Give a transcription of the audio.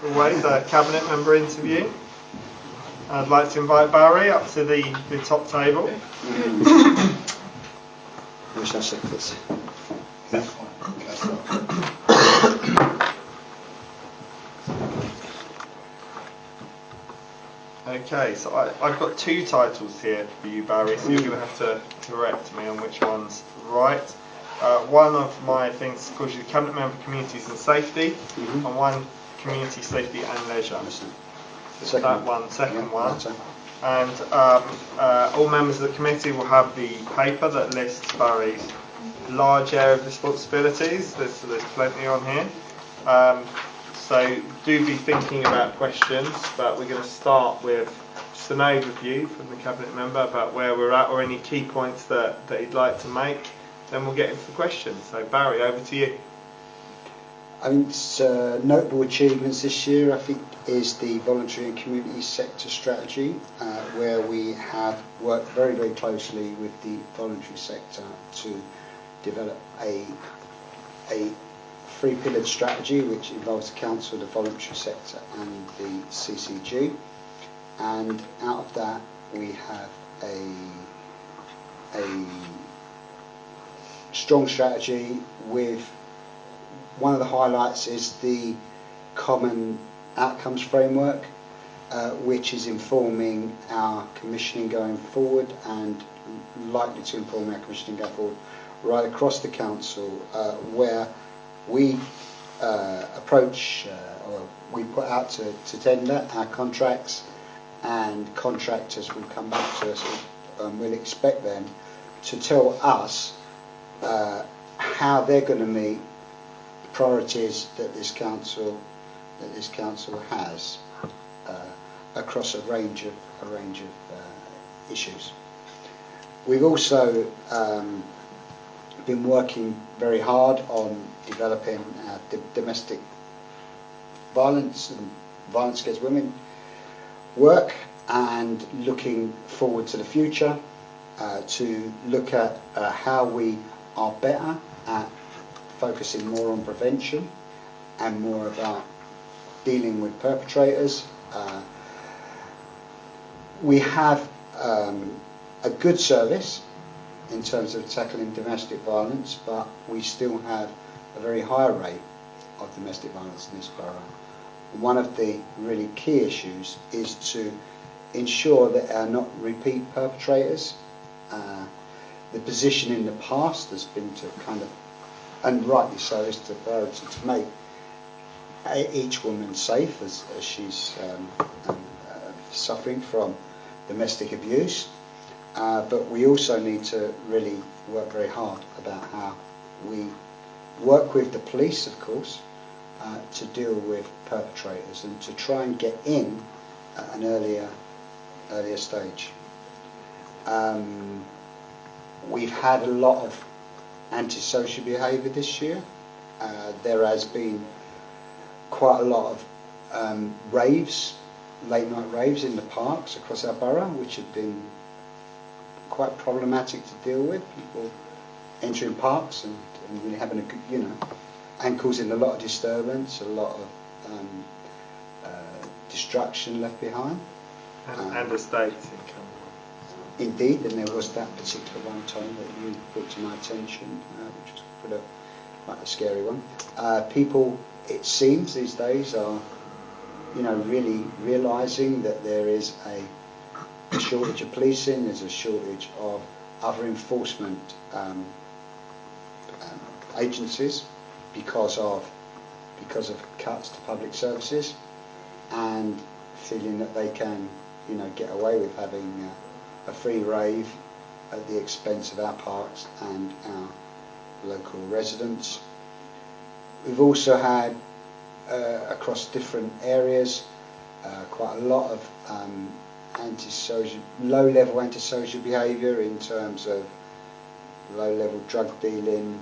Always a cabinet member interview. I'd like to invite Barrie up to the top table. Wish I said this. Okay, so I've got two titles here for you, Barrie, so you're going to have to correct me on which one's right. One of my things calls you the Cabinet Member Communities and Safety, and one Community Safety and Leisure. Second one. And all members of the committee will have the paper that lists Barrie's large area of responsibilities. There's plenty on here. So do be thinking about questions, but we're going to start with just an overview from the Cabinet Member about where we're at or any key points that he'd like to make. Then we'll get into the questions. So Barrie, over to you. I think notable achievements this year, I think, is the voluntary and community sector strategy, where we have worked very, very closely with the voluntary sector to develop a three-pillared strategy which involves the council, the voluntary sector and the CCG. And out of that we have a strong strategy with one of the highlights is the common outcomes framework, which is informing our commissioning going forward and likely to inform our commissioning going forward right across the council, where we approach or we put out to tender our contracts, and contractors will come back to us, and we'll expect them to tell us how they're going to meet priorities that this council has across a range of issues. We've also been working very hard on developing domestic violence and violence against women work, and looking forward to the future to look at how we are better at focusing more on prevention and more about dealing with perpetrators. We have a good service in terms of tackling domestic violence, but we still have a very high rate of domestic violence in this borough. One of the really key issues is to ensure that there are not repeat perpetrators. The position in the past has been to kind of, and rightly so, is to priority to make each woman safe as she's suffering from domestic abuse. But we also need to really work very hard about how we work with the police, of course, to deal with perpetrators and to try and get in at an earlier stage. We've had a lot of antisocial behaviour this year. There has been quite a lot of raves, late night raves in the parks across our borough, which have been quite problematic to deal with. People entering parks and really having a good, and causing a lot of disturbance, a lot of destruction left behind. And estates income. Indeed, and there was that particular one time that you brought to my attention, which was quite a scary one. People, it seems these days, are really realising that there is a shortage of policing, there's a shortage of other enforcement agencies because of cuts to public services, and feeling that they can get away with having a free rave at the expense of our parks and our local residents. We've also had across different areas quite a lot of low-level antisocial behaviour in terms of low-level drug dealing,